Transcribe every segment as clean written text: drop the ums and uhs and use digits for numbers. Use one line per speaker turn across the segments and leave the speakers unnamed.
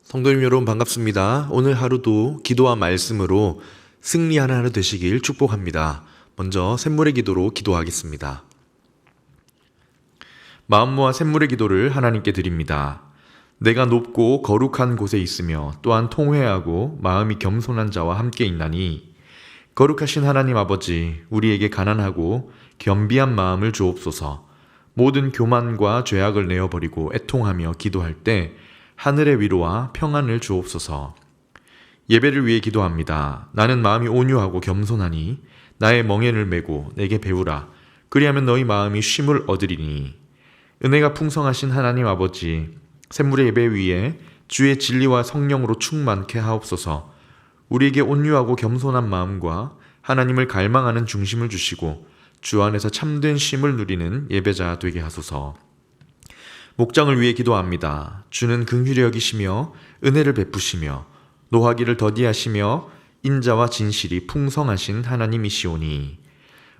성도님 여러분 반갑습니다. 오늘 하루도 기도와 말씀으로 승리하는 하루 되시길 축복합니다. 먼저 샘물의 기도로 기도하겠습니다. 마음 모아 샘물의 기도를 하나님께 드립니다. 내가 높고 거룩한 곳에 있으며 또한 통회하고 마음이 겸손한 자와 함께 있나니 거룩하신 하나님 아버지, 우리에게 가난하고 겸비한 마음을 주옵소서. 모든 교만과 죄악을 내어버리고 애통하며 기도할 때 하늘의 위로와 평안을 주옵소서. 예배를 위해 기도합니다. 나는 마음이 온유하고 겸손하니 나의 멍에를 메고 내게 배우라. 그리하면 너희 마음이 쉼을 얻으리니. 은혜가 풍성하신 하나님 아버지, 샘물의 예배 위에 주의 진리와 성령으로 충만케 하옵소서. 우리에게 온유하고 겸손한 마음과 하나님을 갈망하는 중심을 주시고 주 안에서 참된 쉼을 누리는 예배자 되게 하소서. 목장을 위해 기도합니다. 주는 긍휼히 여기시며 은혜를 베푸시며 노하기를 더디하시며 인자와 진실이 풍성하신 하나님이시오니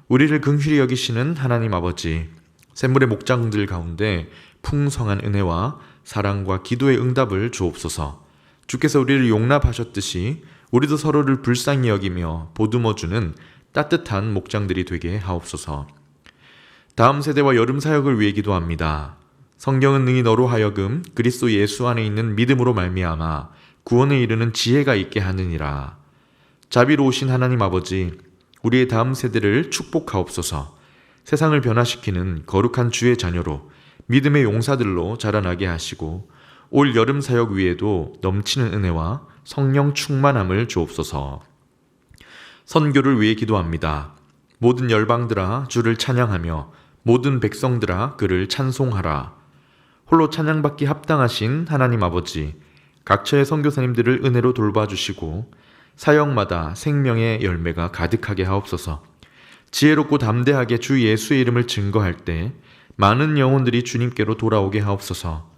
우리를 긍휼히 여기시는 하나님 아버지, 샘물의 목장들 가운데 풍성한 은혜와 사랑과 기도의 응답을 주옵소서. 주께서 우리를 용납하셨듯이 우리도 서로를 불쌍히 여기며 보듬어주는 따뜻한 목장들이 되게 하옵소서. 다음 세대와 여름 사역을 위해 기도합니다. 성경은 능히 너로 하여금 그리스도 예수 안에 있는 믿음으로 말미암아 구원에 이르는 지혜가 있게 하느니라. 자비로우신 하나님 아버지, 우리의 다음 세대를 축복하옵소서. 세상을 변화시키는 거룩한 주의 자녀로 믿음의 용사들로 자라나게 하시고 올 여름 사역 위에도 넘치는 은혜와 성령 충만함을 주옵소서. 선교를 위해 기도합니다. 모든 열방들아 주를 찬양하며 모든 백성들아 그를 찬송하라. 홀로 찬양받기 합당하신 하나님 아버지, 각처의 선교사님들을 은혜로 돌봐주시고 사역마다 생명의 열매가 가득하게 하옵소서. 지혜롭고 담대하게 주 예수의 이름을 증거할 때 많은 영혼들이 주님께로 돌아오게 하옵소서.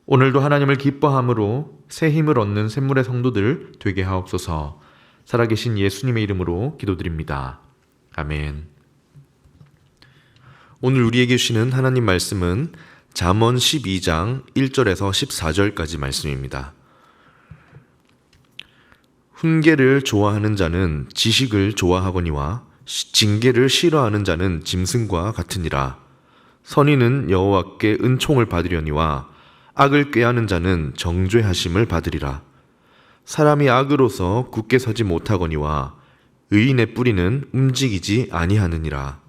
오늘도 하나님을 기뻐함으로 새 힘을 얻는 샘물의 성도들 되게 하옵소서. 살아계신 예수님의 이름으로 기도드립니다. 아멘. 오늘 우리에게 주시는 하나님 말씀은 잠언 12장 1절에서 14절까지 말씀입니다. 훈계를 좋아하는 자는 지식을 좋아하거니와 징계를 싫어하는 자는 짐승과 같으니라. 선인은 여호와께 은총을 받으려니와 악을 꾀하는 자는 정죄하심을 받으리라. 사람이 악으로서 굳게 서지 못하거니와 의인의 뿌리는 움직이지 아니하느니라.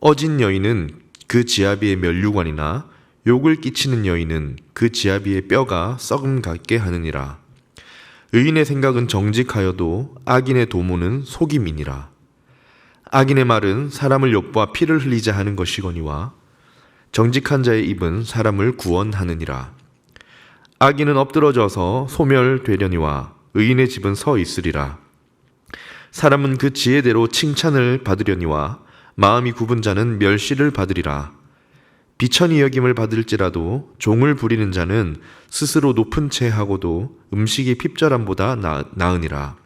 어진 여인은 그 지아비의 면류관이나 욕을 끼치는 여인은 그 지아비의 뼈가 썩음 같게 하느니라. 의인의 생각은 정직하여도 악인의 도모는 속임이니라. 악인의 말은 사람을 엿보아 피를 흘리자 하는 것이거니와 정직한 자의 입은 사람을 구원하느니라. 악인은 엎드러져서 소멸되려니와 의인의 집은 서 있으리라. 사람은 그 지혜대로 칭찬을 받으려니와 마음이 굽은 자는 멸시를 받으리라. 비천히 여김을 받을지라도 종을 부리는 자는 스스로 높은 채 하고도 음식이 핍절함보다 나으니라.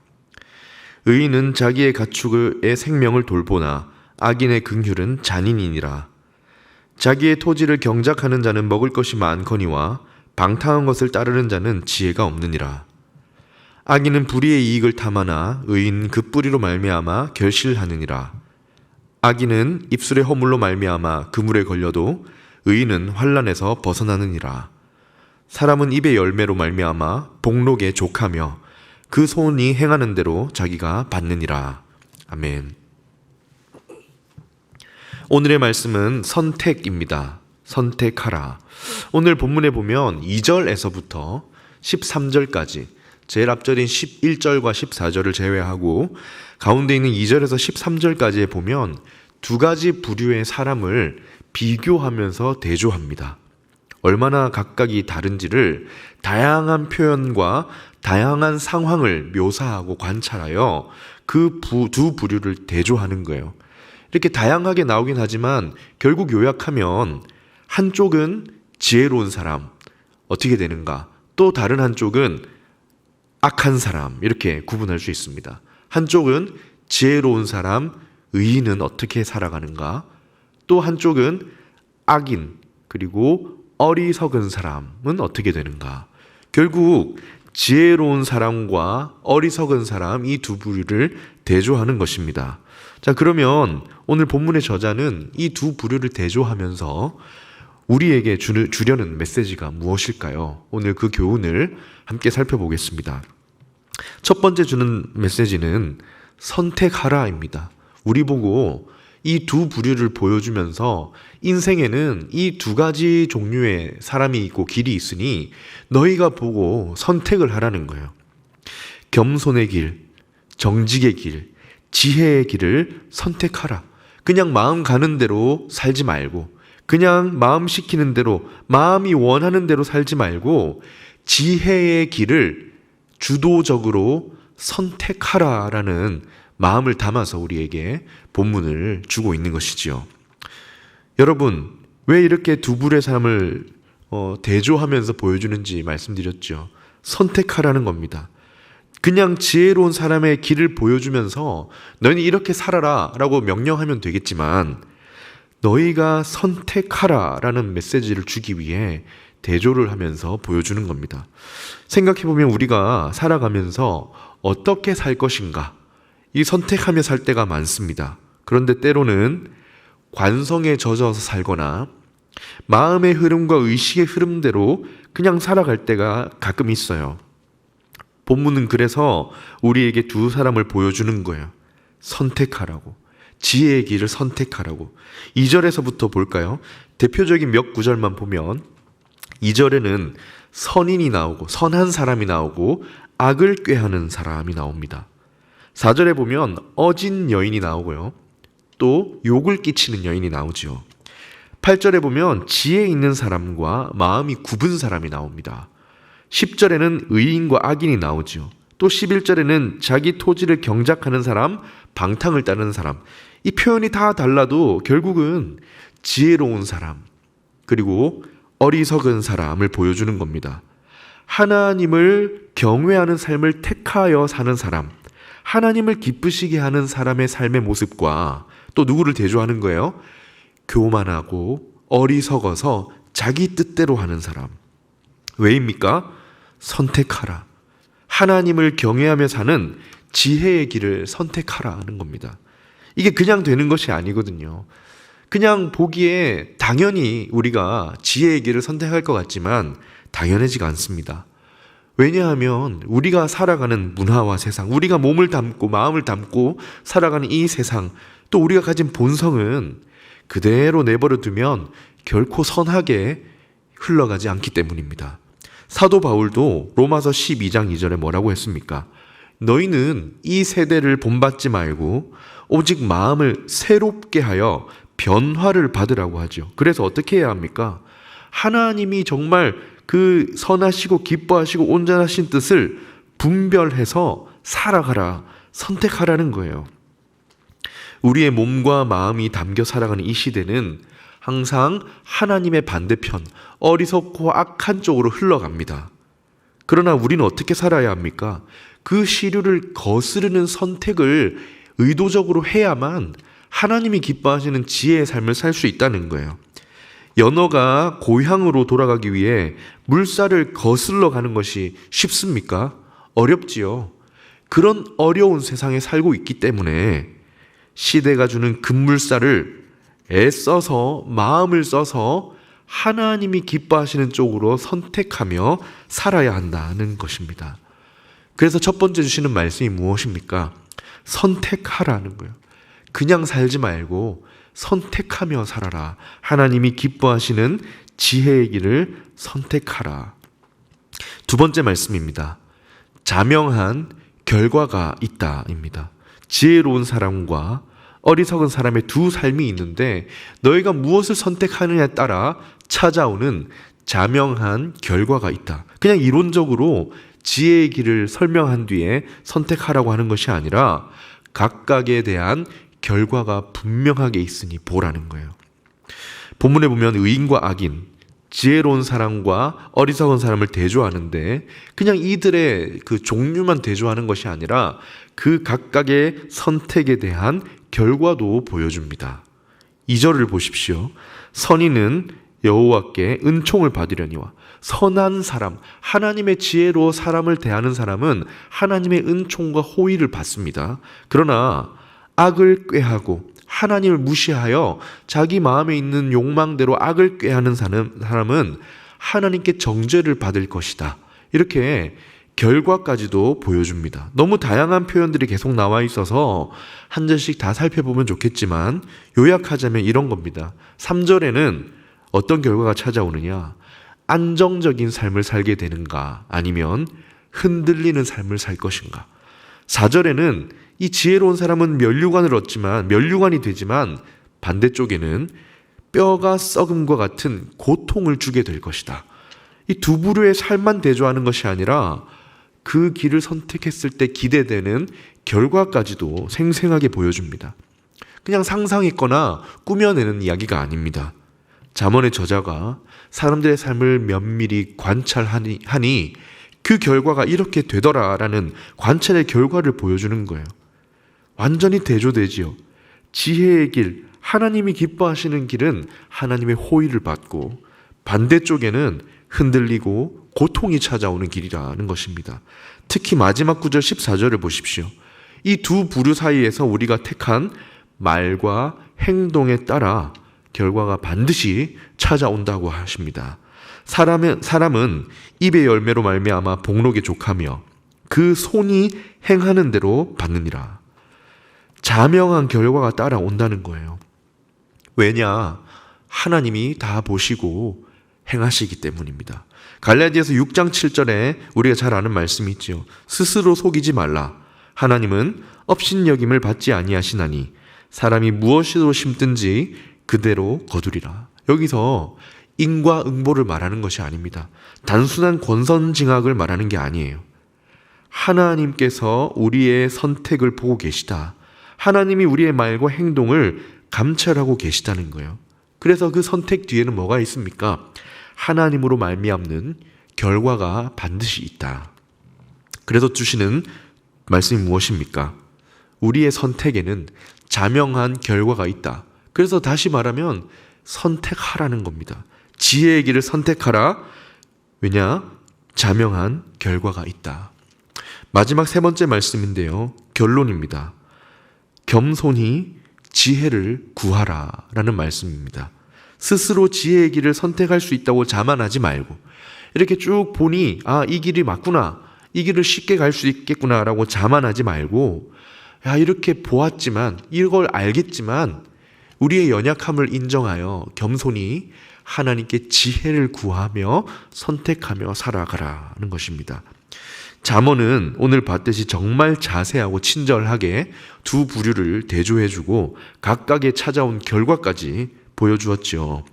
의인은 자기의 가축의 생명을 돌보나 악인의 긍휼은 잔인이니라. 자기의 토지를 경작하는 자는 먹을 것이 많거니와 방탕한 것을 따르는 자는 지혜가 없느니라. 악인은 불의의 이익을 탐하나 의인은 그 뿌리로 말미암아 결실하느니라. 악인은 입술의 허물로 말미암아 그물에 걸려도 의인은 환난에서 벗어나느니라. 사람은 입의 열매로 말미암아 복록에 족하며 그 손이 행하는 대로 자기가 받느니라. 아멘. 오늘의 말씀은 선택입니다. 선택하라. 오늘 본문에 보면 2절에서부터 13절까지 제일 앞절인 11절과 14절을 제외하고 가운데 있는 2절에서 13절까지에 보면 두 가지 부류의 사람을 비교하면서 대조합니다. 얼마나 각각이 다른지를 다양한 표현과 다양한 상황을 묘사하고 관찰하여 그 두 부류를 대조하는 거예요. 이렇게 다양하게 나오긴 하지만 결국 요약하면 한쪽은 지혜로운 사람, 어떻게 되는가? 또 다른 한쪽은 악한 사람, 이렇게 구분할 수 있습니다. 한쪽은 지혜로운 사람, 의인은 어떻게 살아가는가? 또 한쪽은 악인, 그리고 어리석은 사람은 어떻게 되는가? 결국 지혜로운 사람과 어리석은 사람 이 두 부류를 대조하는 것입니다. 자, 그러면 오늘 본문의 저자는 이 두 부류를 대조하면서 우리에게 주려는 메시지가 무엇일까요? 오늘 그 교훈을 함께 살펴보겠습니다. 첫 번째 주는 메시지는 선택하라입니다. 우리 보고 이 두 부류를 보여주면서 인생에는 이 두 가지 종류의 사람이 있고 길이 있으니 너희가 보고 선택을 하라는 거예요. 겸손의 길, 정직의 길, 지혜의 길을 선택하라. 그냥 마음 가는 대로 살지 말고, 그냥 마음 시키는 대로, 마음이 원하는 대로 살지 말고 지혜의 길을 주도적으로 선택하라라는 마음을 담아서 우리에게 본문을 주고 있는 것이지요. 여러분, 왜 이렇게 두 부류의 삶을 대조하면서 보여주는지 말씀드렸죠. 선택하라는 겁니다. 그냥 지혜로운 사람의 길을 보여주면서 너희는 이렇게 살아라 라고 명령하면 되겠지만 너희가 선택하라 라는 메시지를 주기 위해 대조를 하면서 보여주는 겁니다. 생각해보면 우리가 살아가면서 어떻게 살 것인가 이 선택하며 살 때가 많습니다. 그런데 때로는 관성에 젖어서 살거나 마음의 흐름과 의식의 흐름대로 그냥 살아갈 때가 가끔 있어요. 본문은 그래서 우리에게 두 사람을 보여주는 거예요. 선택하라고. 지혜의 길을 선택하라고. 2절에서부터 볼까요? 대표적인 몇 구절만 보면 2절에는 선인이 나오고 선한 사람이 나오고 악을 꾀하는 사람이 나옵니다. 4절에 보면 어진 여인이 나오고요. 또 욕을 끼치는 여인이 나오죠. 8절에 보면 지혜 있는 사람과 마음이 굽은 사람이 나옵니다. 10절에는 의인과 악인이 나오죠. 또 11절에는 자기 토지를 경작하는 사람, 방탕을 따르는 사람. 이 표현이 다 달라도 결국은 지혜로운 사람, 그리고 어리석은 사람을 보여주는 겁니다. 하나님을 경외하는 삶을 택하여 사는 사람, 하나님을 기쁘시게 하는 사람의 삶의 모습과 또 누구를 대조하는 거예요? 교만하고 어리석어서 자기 뜻대로 하는 사람. 왜입니까? 선택하라. 하나님을 경외하며 사는 지혜의 길을 선택하라 하는 겁니다. 이게 그냥 되는 것이 아니거든요. 그냥 보기에 당연히 우리가 지혜의 길을 선택할 것 같지만 당연하지가 않습니다. 왜냐하면 우리가 살아가는 문화와 세상, 우리가 몸을 담고 마음을 담고 살아가는 이 세상, 또 우리가 가진 본성은 그대로 내버려 두면 결코 선하게 흘러가지 않기 때문입니다. 사도 바울도 로마서 12장 2절에 뭐라고 했습니까? 너희는 이 세대를 본받지 말고 오직 마음을 새롭게 하여 변화를 받으라고 하죠. 그래서 어떻게 해야 합니까? 하나님이 정말 그 선하시고 기뻐하시고 온전하신 뜻을 분별해서 살아가라, 선택하라는 거예요. 우리의 몸과 마음이 담겨 살아가는 이 시대는 항상 하나님의 반대편, 어리석고 악한 쪽으로 흘러갑니다. 그러나 우리는 어떻게 살아야 합니까? 그 시류를 거스르는 선택을 의도적으로 해야만 하나님이 기뻐하시는 지혜의 삶을 살 수 있다는 거예요. 연어가 고향으로 돌아가기 위해 물살을 거슬러 가는 것이 쉽습니까? 어렵지요. 그런 어려운 세상에 살고 있기 때문에 시대가 주는 급물살을 애써서 마음을 써서 하나님이 기뻐하시는 쪽으로 선택하며 살아야 한다는 것입니다. 그래서 첫 번째 주시는 말씀이 무엇입니까? 선택하라는 거예요. 그냥 살지 말고 선택하며 살아라. 하나님이 기뻐하시는 지혜의 길을 선택하라. 두 번째 말씀입니다. 자명한 결과가 있다입니다. 지혜로운 사람과 어리석은 사람의 두 삶이 있는데 너희가 무엇을 선택하느냐에 따라 찾아오는 자명한 결과가 있다. 그냥 이론적으로 지혜의 길을 설명한 뒤에 선택하라고 하는 것이 아니라 각각에 대한 결과가 분명하게 있으니 보라는 거예요. 본문에 보면 의인과 악인, 지혜로운 사람과 어리석은 사람을 대조하는데 그냥 이들의 그 종류만 대조하는 것이 아니라 그 각각의 선택에 대한 결과도 보여줍니다. 2절을 보십시오. 선인은 여호와께 은총을 받으려니와 선한 사람, 하나님의 지혜로 사람을 대하는 사람은 하나님의 은총과 호의를 받습니다. 그러나 악을 꾀하고 하나님을 무시하여 자기 마음에 있는 욕망대로 악을 꾀하는 사람은 하나님께 정죄를 받을 것이다. 이렇게 결과까지도 보여줍니다. 너무 다양한 표현들이 계속 나와 있어서 한 절씩 다 살펴보면 좋겠지만 요약하자면 이런 겁니다. 3절에는 어떤 결과가 찾아오느냐? 안정적인 삶을 살게 되는가? 아니면 흔들리는 삶을 살 것인가? 4절에는 이 지혜로운 사람은 면류관이 되지만 반대쪽에는 뼈가 썩음과 같은 고통을 주게 될 것이다. 이 두 부류의 삶만 대조하는 것이 아니라 그 길을 선택했을 때 기대되는 결과까지도 생생하게 보여줍니다. 그냥 상상했거나 꾸며내는 이야기가 아닙니다. 잠언의 저자가 사람들의 삶을 면밀히 관찰하니 그 결과가 이렇게 되더라라는 관찰의 결과를 보여주는 거예요. 완전히 대조되지요. 지혜의 길, 하나님이 기뻐하시는 길은 하나님의 호의를 받고 반대쪽에는 흔들리고 고통이 찾아오는 길이라는 것입니다. 특히 마지막 구절 14절을 보십시오. 이 두 부류 사이에서 우리가 택한 말과 행동에 따라 결과가 반드시 찾아온다고 하십니다. 사람은 입의 열매로 말미암아 복록에 족하며 그 손이 행하는 대로 받느니라. 자명한 결과가 따라온다는 거예요. 왜냐? 하나님이 다 보시고 행하시기 때문입니다. 갈라디아서 6장 7절에 우리가 잘 아는 말씀이 있죠. 스스로 속이지 말라. 하나님은 업신여김을 받지 아니하시나니 사람이 무엇으로 심든지 그대로 거두리라. 여기서 인과응보를 말하는 것이 아닙니다. 단순한 권선징악을 말하는 게 아니에요. 하나님께서 우리의 선택을 보고 계시다. 하나님이 우리의 말과 행동을 감찰하고 계시다는 거예요. 그래서 그 선택 뒤에는 뭐가 있습니까? 하나님으로 말미암는 결과가 반드시 있다. 그래서 주시는 말씀이 무엇입니까? 우리의 선택에는 자명한 결과가 있다. 그래서 다시 말하면 선택하라는 겁니다. 지혜의 길을 선택하라. 왜냐? 자명한 결과가 있다. 마지막 세 번째 말씀인데요. 결론입니다. 겸손히 지혜를 구하라 라는 말씀입니다. 스스로 지혜의 길을 선택할 수 있다고 자만하지 말고 이렇게 쭉 보니 이 길이 맞구나, 이 길을 쉽게 갈 수 있겠구나 라고 자만하지 말고 이렇게 보았지만 이걸 알겠지만 우리의 연약함을 인정하여 겸손히 하나님께 지혜를 구하며 선택하며 살아가라는 것입니다. 잠언은 오늘 봤듯이 정말 자세하고 친절하게 두 부류를 대조해주고 각각의 찾아온 결과까지 보여주었죠.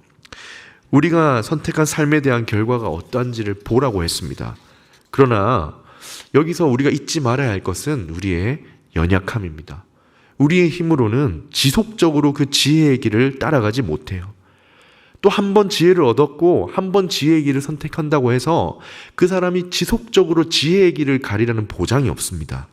우리가 선택한 삶에 대한 결과가 어떠한지를 보라고 했습니다. 그러나 여기서 우리가 잊지 말아야 할 것은 우리의 연약함입니다. 우리의 힘으로는 지속적으로 그 지혜의 길을 따라가지 못해요. 또 한 번 지혜를 얻었고 한 번 지혜의 길을 선택한다고 해서 그 사람이 지속적으로 지혜의 길을 가리라는 보장이 없습니다.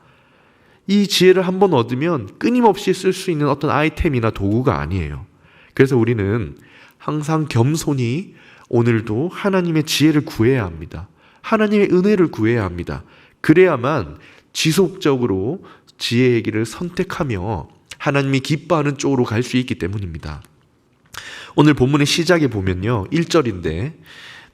이 지혜를 한 번 얻으면 끊임없이 쓸 수 있는 어떤 아이템이나 도구가 아니에요. 그래서 우리는 항상 겸손히 오늘도 하나님의 지혜를 구해야 합니다. 하나님의 은혜를 구해야 합니다. 그래야만 지속적으로 지혜의 길을 선택하며 하나님이 기뻐하는 쪽으로 갈 수 있기 때문입니다. 오늘 본문의 시작에 보면요. 1절인데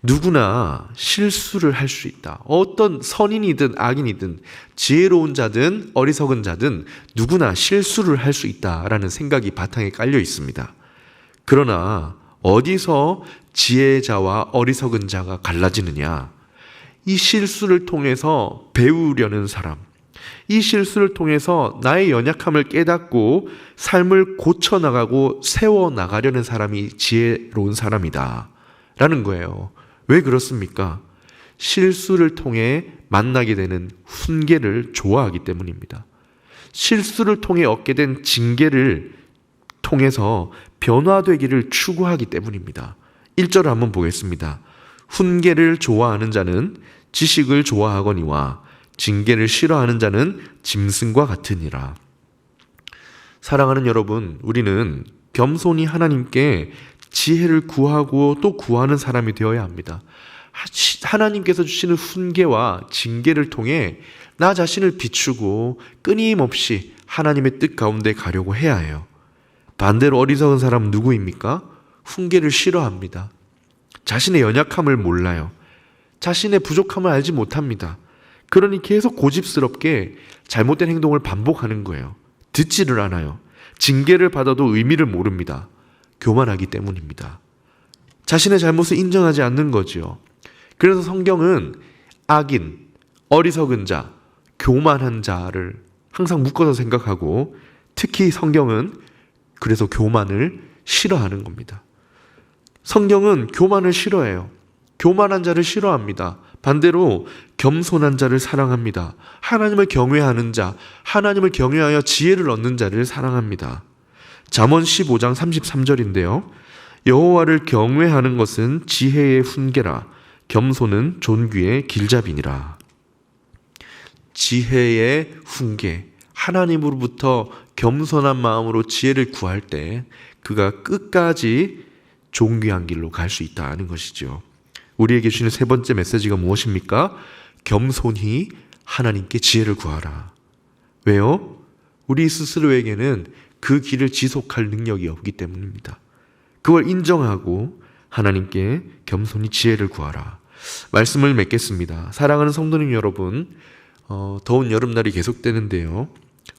누구나 실수를 할 수 있다. 어떤 선인이든 악인이든 지혜로운 자든 어리석은 자든 누구나 실수를 할 수 있다라는 생각이 바탕에 깔려 있습니다. 그러나 어디서 지혜자와 어리석은 자가 갈라지느냐? 이 실수를 통해서 배우려는 사람, 이 실수를 통해서 나의 연약함을 깨닫고 삶을 고쳐나가고 세워나가려는 사람이 지혜로운 사람이다 라는 거예요. 왜 그렇습니까? 실수를 통해 만나게 되는 훈계를 좋아하기 때문입니다. 실수를 통해 얻게 된 징계를 통해서 변화되기를 추구하기 때문입니다. 1절을 한번 보겠습니다. 훈계를 좋아하는 자는 지식을 좋아하거니와 징계를 싫어하는 자는 짐승과 같으니라. 사랑하는 여러분, 우리는 겸손히 하나님께 지혜를 구하고 또 구하는 사람이 되어야 합니다. 하나님께서 주시는 훈계와 징계를 통해 나 자신을 비추고 끊임없이 하나님의 뜻 가운데 가려고 해야 해요. 반대로 어리석은 사람은 누구입니까? 훈계를 싫어합니다. 자신의 연약함을 몰라요. 자신의 부족함을 알지 못합니다. 그러니 계속 고집스럽게 잘못된 행동을 반복하는 거예요. 듣지를 않아요. 징계를 받아도 의미를 모릅니다. 교만하기 때문입니다. 자신의 잘못을 인정하지 않는 거지요. 그래서 성경은 악인, 어리석은 자, 교만한 자를 항상 묶어서 생각하고 특히 성경은 그래서 교만을 싫어하는 겁니다. 성경은 교만을 싫어해요. 교만한 자를 싫어합니다. 반대로 겸손한 자를 사랑합니다. 하나님을 경외하는 자, 하나님을 경외하여 지혜를 얻는 자를 사랑합니다. 잠언 15장 33절인데요. 여호와를 경외하는 것은 지혜의 훈계라 겸손은 존귀의 길잡이니라. 지혜의 훈계, 하나님으로부터 겸손한 마음으로 지혜를 구할 때 그가 끝까지 존귀한 길로 갈 수 있다는 것이죠. 우리에게 주시는 세 번째 메시지가 무엇입니까? 겸손히 하나님께 지혜를 구하라. 왜요? 우리 스스로에게는 그 길을 지속할 능력이 없기 때문입니다. 그걸 인정하고 하나님께 겸손히 지혜를 구하라. 말씀을 맺겠습니다. 사랑하는 성도님 여러분, 더운 여름날이 계속되는데요.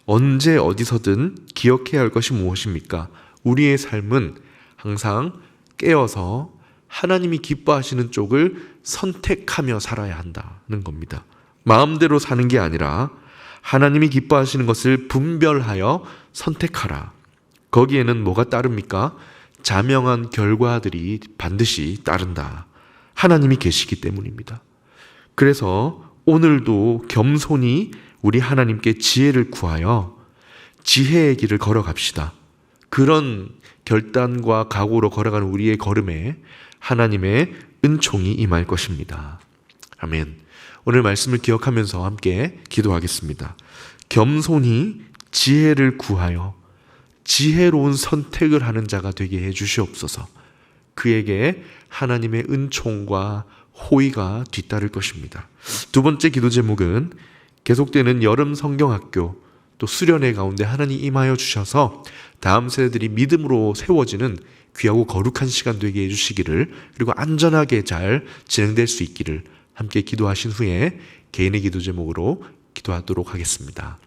언제 어디서든 기억해야 할 것이 무엇입니까? 우리의 삶은 항상 깨어서 하나님이 기뻐하시는 쪽을 선택하며 살아야 한다는 겁니다. 마음대로 사는 게 아니라 하나님이 기뻐하시는 것을 분별하여 선택하라. 거기에는 뭐가 따릅니까? 자명한 결과들이 반드시 따른다. 하나님이 계시기 때문입니다. 그래서 오늘도 겸손히 우리 하나님께 지혜를 구하여 지혜의 길을 걸어갑시다. 그런 결단과 각오로 걸어가는 우리의 걸음에 하나님의 은총이 임할 것입니다. 아멘. 오늘 말씀을 기억하면서 함께 기도하겠습니다. 겸손히 지혜를 구하여 지혜로운 선택을 하는 자가 되게 해 주시옵소서. 그에게 하나님의 은총과 호의가 뒤따를 것입니다. 두 번째 기도 제목은 계속되는 여름 성경학교 또 수련회 가운데 하나님 임하여 주셔서 다음 세대들이 믿음으로 세워지는 귀하고 거룩한 시간 되게 해주시기를, 그리고 안전하게 잘 진행될 수 있기를 함께 기도하신 후에 개인의 기도 제목으로 기도하도록 하겠습니다.